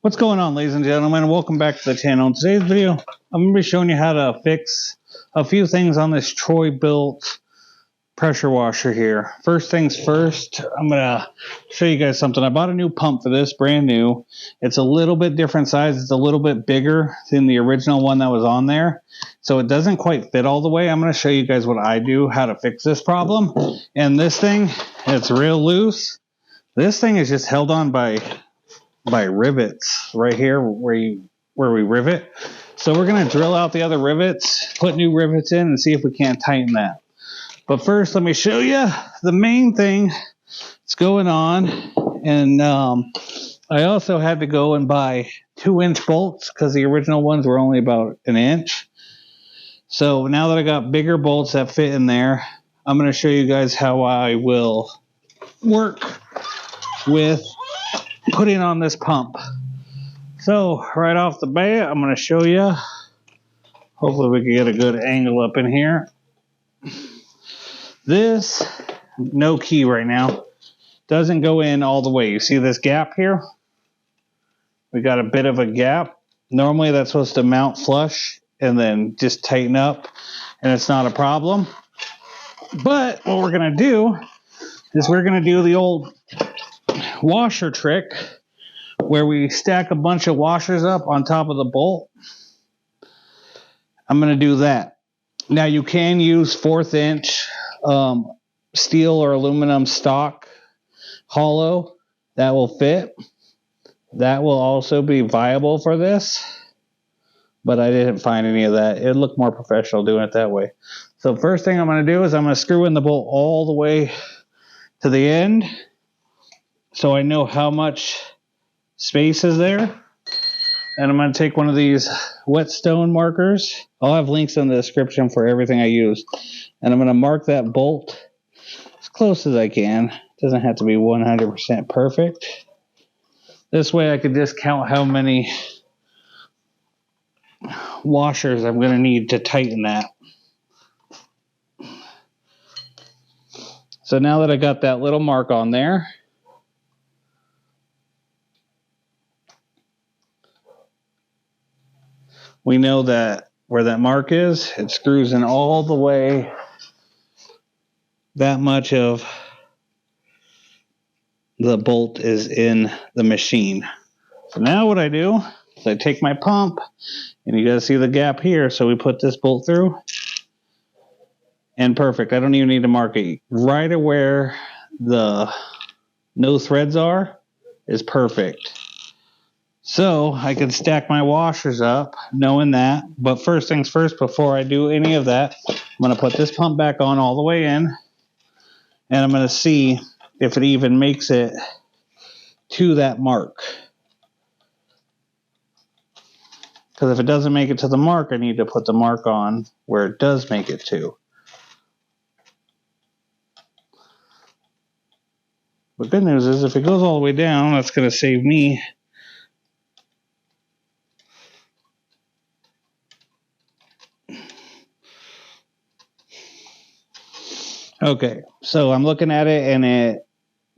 What's going on, ladies and gentlemen? Welcome back to the channel. In today's video, I'm going to be showing you how to fix a few things on this Troy bilt pressure washer here. First things first, I'm going to show you guys something. I bought a new pump for this, brand new. It's a little bit different size. It's a little bit bigger than the original one that was on there. So it doesn't quite fit all the way. I'm going to show you guys what I do, how to fix this problem. And this thing, it's real loose. This thing is just held on by rivets right here where we rivet. So we're going to drill out the other rivets, put new rivets in, and see if we can't tighten that. But first, let me show you the main thing that's going on. And I also had to go and buy 2-inch bolts because the original ones were only about 1 inch. So now that I got bigger bolts that fit in there, I'm going to show you guys how I will work with putting on this pump. So right off the bat, I'm going to show you. Hopefully we can get a good angle up in here. This, no key right now, doesn't go in all the way. You see this gap here? We got a bit of a gap. Normally that's supposed to mount flush and then just tighten up, and it's not a problem. But what we're going to do is we're going to do the old washer trick where we stack a bunch of washers up on top of the bolt. I'm going to do that. Now you can use 1/4 inch steel or aluminum stock hollow. That will fit. That will also be viable for this, but I didn't find any of that. It looked more professional doing it that way. So first thing I'm going to do is I'm going to screw in the bolt all the way to the end so I know how much space is there. And I'm going to take one of these whetstone markers. I'll have links in the description for everything I use. And I'm going to mark that bolt as close as I can. It doesn't have to be 100% perfect. This way I can just count how many washers I'm going to need to tighten that. So now that I got that little mark on there, we know that where that mark is, it screws in all the way. That much of the bolt is in the machine. So now what I do is I take my pump, and you guys see the gap here, so we put this bolt through, and perfect. I don't even need to mark it. Right where the no threads are is perfect. So I can stack my washers up knowing that. But first things first, before I do any of that, I'm going to put this pump back on all the way in. And I'm going to see if it even makes it to that mark. Because if it doesn't make it to the mark, I need to put the mark on where it does make it to. The good news is if it goes all the way down, that's going to save me okay, so I'm looking at it and it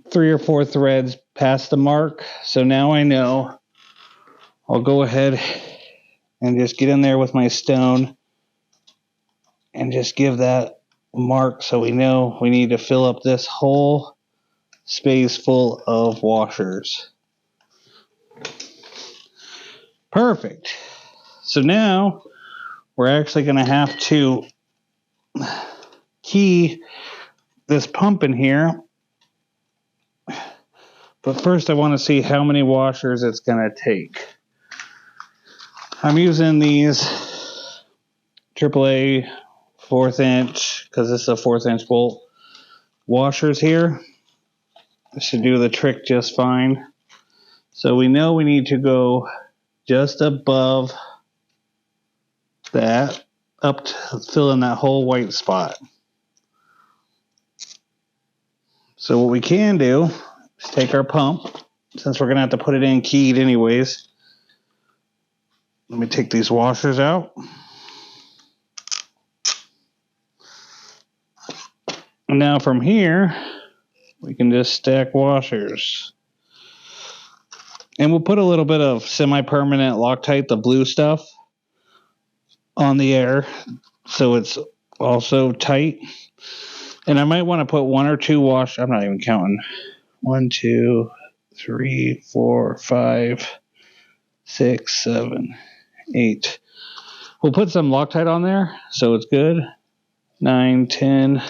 3 or 4 threads past the mark. So now I know. I'll go ahead and just get in there with my stone and just give that mark so we know we need to fill up this whole space full of washers. Perfect. So now we're actually going to have to key this pump in here. But first I want to see how many washers it's going to take. I'm using these AAA 1/4 inch, because this is a 1/4 inch bolt, washers here. This should do the trick just fine. So we know we need to go just above that, up to fill in that whole white spot. So what we can do is take our pump, since we're going to have to put it in keyed anyways. Let me take these washers out. And now from here, we can just stack washers. And we'll put a little bit of semi-permanent Loctite, the blue stuff, on the air so it's also tight. And I might want to put 1 or 2 wash. I'm not even counting. 1, 2, 3, 4, 5, 6, 7, 8. We'll put some Loctite on there so it's good. 9, 10,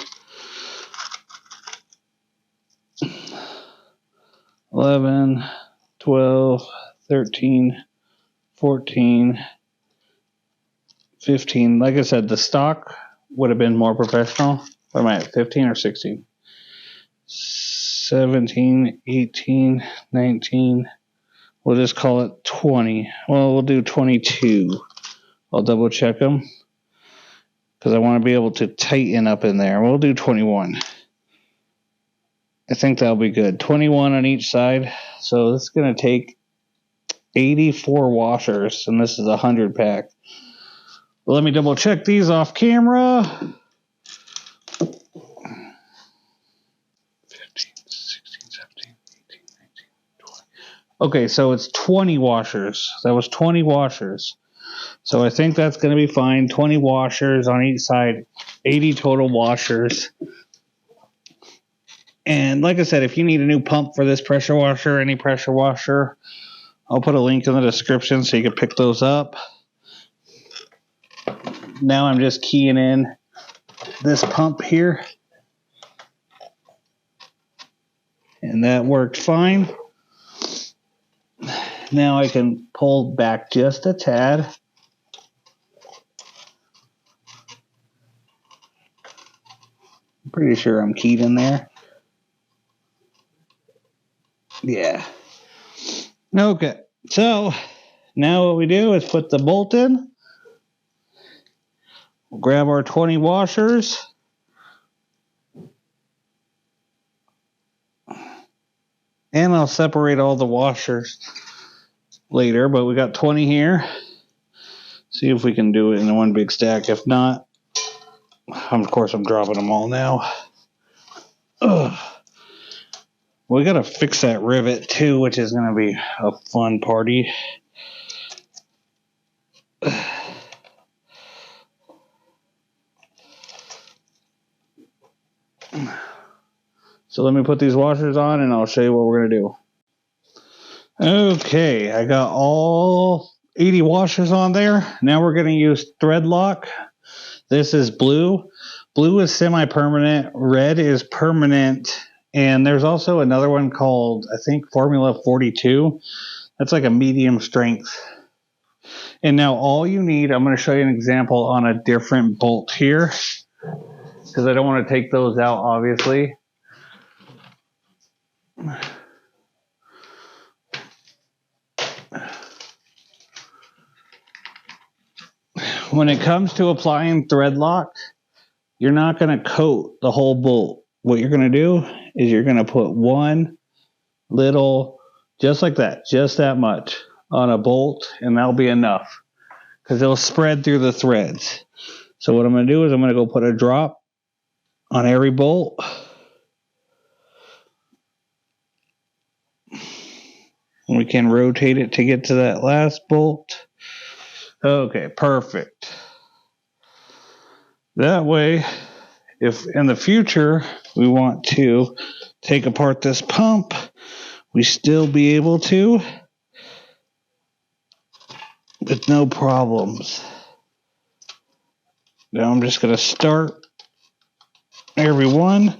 11, 12, 13, 14, 15. Like I said, the stock would have been more professional. What am I at, 15 or 16? 17, 18, 19. We'll just call it 20. Well, we'll do 22. I'll double check them because I want to be able to tighten up in there. We'll do 21. I think that'll be good. 21 on each side. So this is going to take 84 washers, and this is a 100 pack. Well, let me double check these off camera. 15, 16, 17, 18, 19, 20. Okay, so it's 20 washers. That was 20 washers. So I think that's going to be fine. 20 washers on each side, 80 total washers. And like I said, if you need a new pump for this pressure washer, any pressure washer, I'll put a link in the description so you can pick those up. Now I'm just keying in this pump here. And that worked fine. Now I can pull back just a tad. I'm pretty sure I'm keyed in there. Yeah. Okay. So now what we do is put the bolt in. We'll grab our 20 washers. And I'll separate all the washers later, but we got 20 here. See if we can do it in one big stack. If not, of course I'm dropping them all now. Ugh. We gotta fix that rivet too, which is gonna be a fun party. So let me put these washers on and I'll show you what we're gonna do. Okay, I got all 80 washers on there. Now we're gonna use Threadlok. This is blue. Blue is semi-permanent. Red is permanent. And there's also another one called, I think, Formula 42. That's like a medium strength. And now all you need, I'm going to show you an example on a different bolt here, because I don't want to take those out, obviously. When it comes to applying Threadlok, you're not going to coat the whole bolt. What you're going to do is you're going to put one little, just like that, just that much on a bolt, and that'll be enough because it'll spread through the threads. So what I'm going to do is I'm going to go put a drop on every bolt. And we can rotate it to get to that last bolt. Okay, perfect. That way, if in the future we want to take apart this pump, we still be able to with no problems. Now I'm just going to start every one.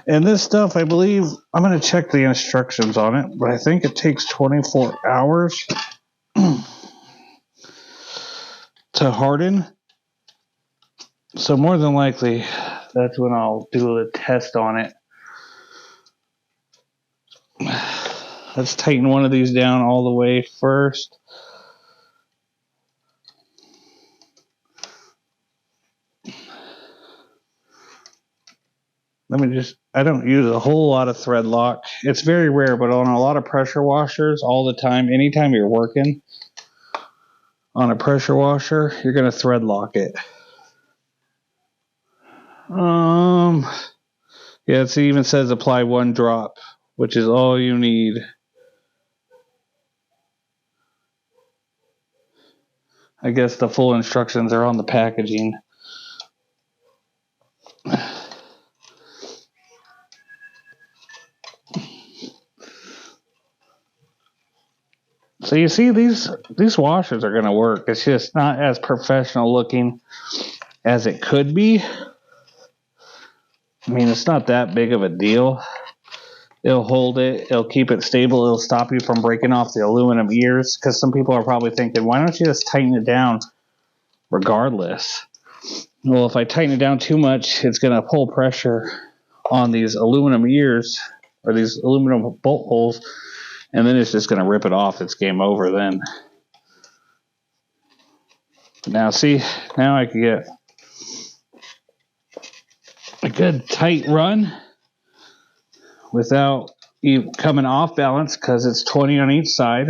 And this stuff, I believe, I'm going to check the instructions on it, but I think it takes 24 hours to harden. So more than likely, that's when I'll do a test on it. Let's tighten one of these down all the way first. I don't use a whole lot of Threadlok. It's very rare, but on a lot of pressure washers, all the time, anytime you're working on a pressure washer, you're going to Threadlok it. Yeah, it even says apply one drop, which is all you need. I guess the full instructions are on the packaging. So you see, these washers are going to work. It's just not as professional looking as it could be. I mean, it's not that big of a deal. It'll hold it. It'll keep it stable. It'll stop you from breaking off the aluminum ears. Because some people are probably thinking, why don't you just tighten it down regardless? Well, if I tighten it down too much, it's going to pull pressure on these aluminum ears or these aluminum bolt holes. And then it's just going to rip it off. It's game over then. Now, see, now I can get a good tight run without you coming off balance because it's 20 on each side.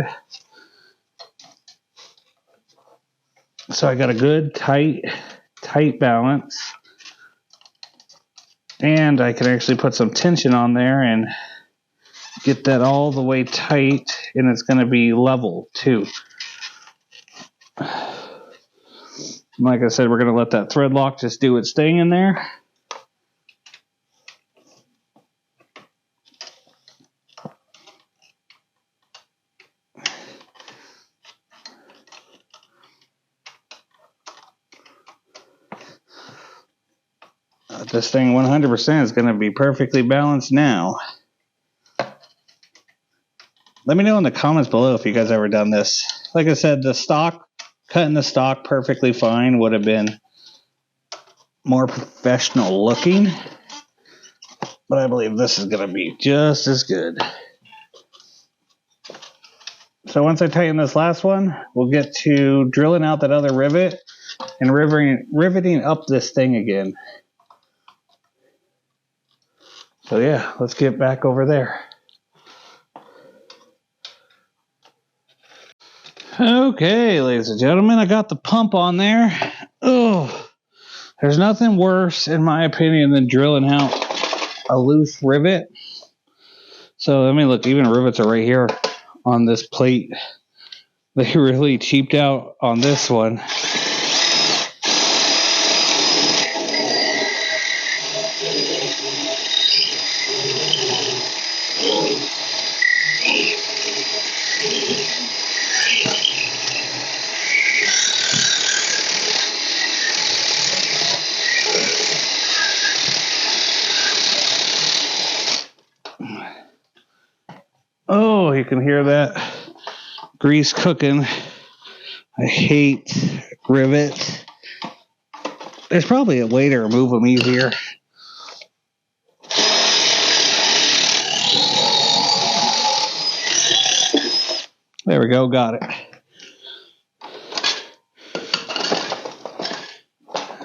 So I got a good tight balance. And I can actually put some tension on there and get that all the way tight, and it's going to be level too. Like I said, we're going to let that thread lock just do its thing in there. This thing 100% is going to be perfectly balanced now. Let me know in the comments below if you guys ever done this. Like I said, cutting the stock perfectly fine would have been more professional looking. But I believe this is going to be just as good. So once I tighten this last one, we'll get to drilling out that other rivet and riveting up this thing again. So yeah, let's get back over there. Okay, ladies and gentlemen, I got the pump on there. Oh, there's nothing worse, in my opinion, than drilling out a loose rivet. So, I mean, look, even rivets are right here on this plate. They really cheaped out on this one. Oh, you can hear that grease cooking. I hate rivets. There's probably a way to remove them easier. There we go, got it.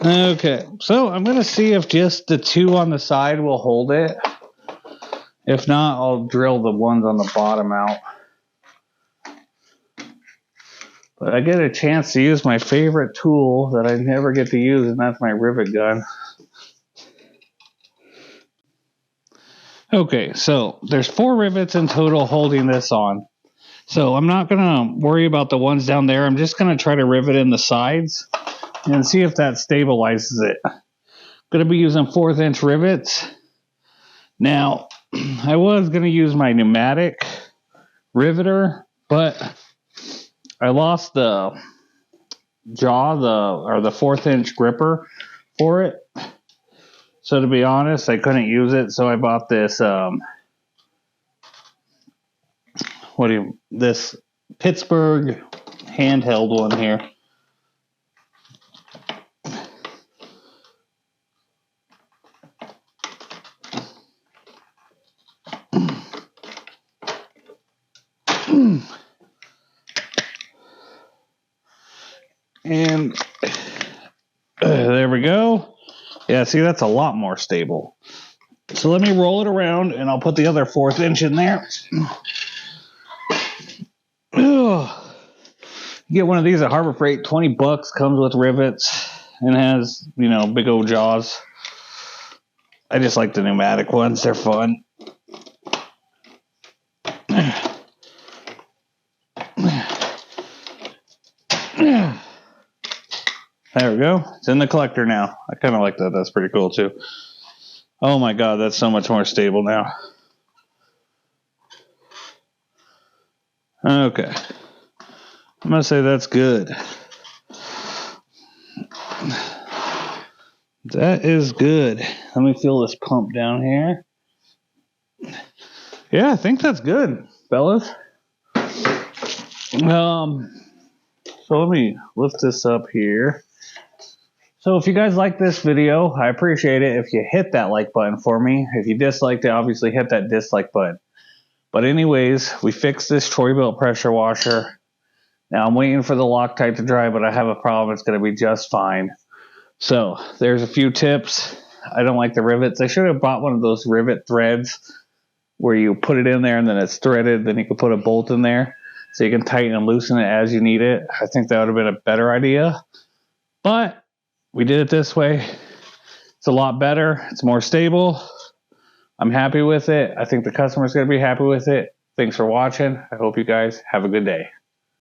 Okay, so I'm going to see if just the two on the side will hold it. If not, I'll drill the ones on the bottom out. But I get a chance to use my favorite tool that I never get to use, and that's my rivet gun. Okay, so there's 4 rivets in total holding this on. So I'm not going to worry about the ones down there. I'm just going to try to rivet in the sides and see if that stabilizes it. I'm going to be using 1/4 inch rivets. Now, I was going to use my pneumatic riveter, but I lost the jaw, or the 1/4 inch gripper for it. So to be honest, I couldn't use it, so I bought this this Pittsburgh handheld one here. And there we go. Yeah, see, that's a lot more stable. So let me roll it around, and I'll put the other 1/4 inch in there. Get one of these at Harbor Freight, 20 bucks, comes with rivets, and has, you know, big old jaws. I just like the pneumatic ones, they're fun. There we go. It's in the collector now. I kind of like that. That's pretty cool too. Oh my God, that's so much more stable now. Okay. I'm going to say that's good. That is good. Let me feel this pump down here. Yeah, I think that's good, fellas. So let me lift this up here. So if you guys like this video, I appreciate it if you hit that like button for me. If you disliked it, obviously hit that dislike button. But anyways, we fixed this Troy-Bilt pressure washer. Now I'm waiting for the Loctite to dry, but I have a problem. It's going to be just fine. So there's a few tips. I don't like the rivets. I should have bought one of those rivet threads where you put it in there and then it's threaded. Then you can put a bolt in there so you can tighten and loosen it as you need it. I think that would have been a better idea. But we did it this way. It's a lot better. It's more stable. I'm happy with it. I think the customer's going to be happy with it. Thanks for watching. I hope you guys have a good day.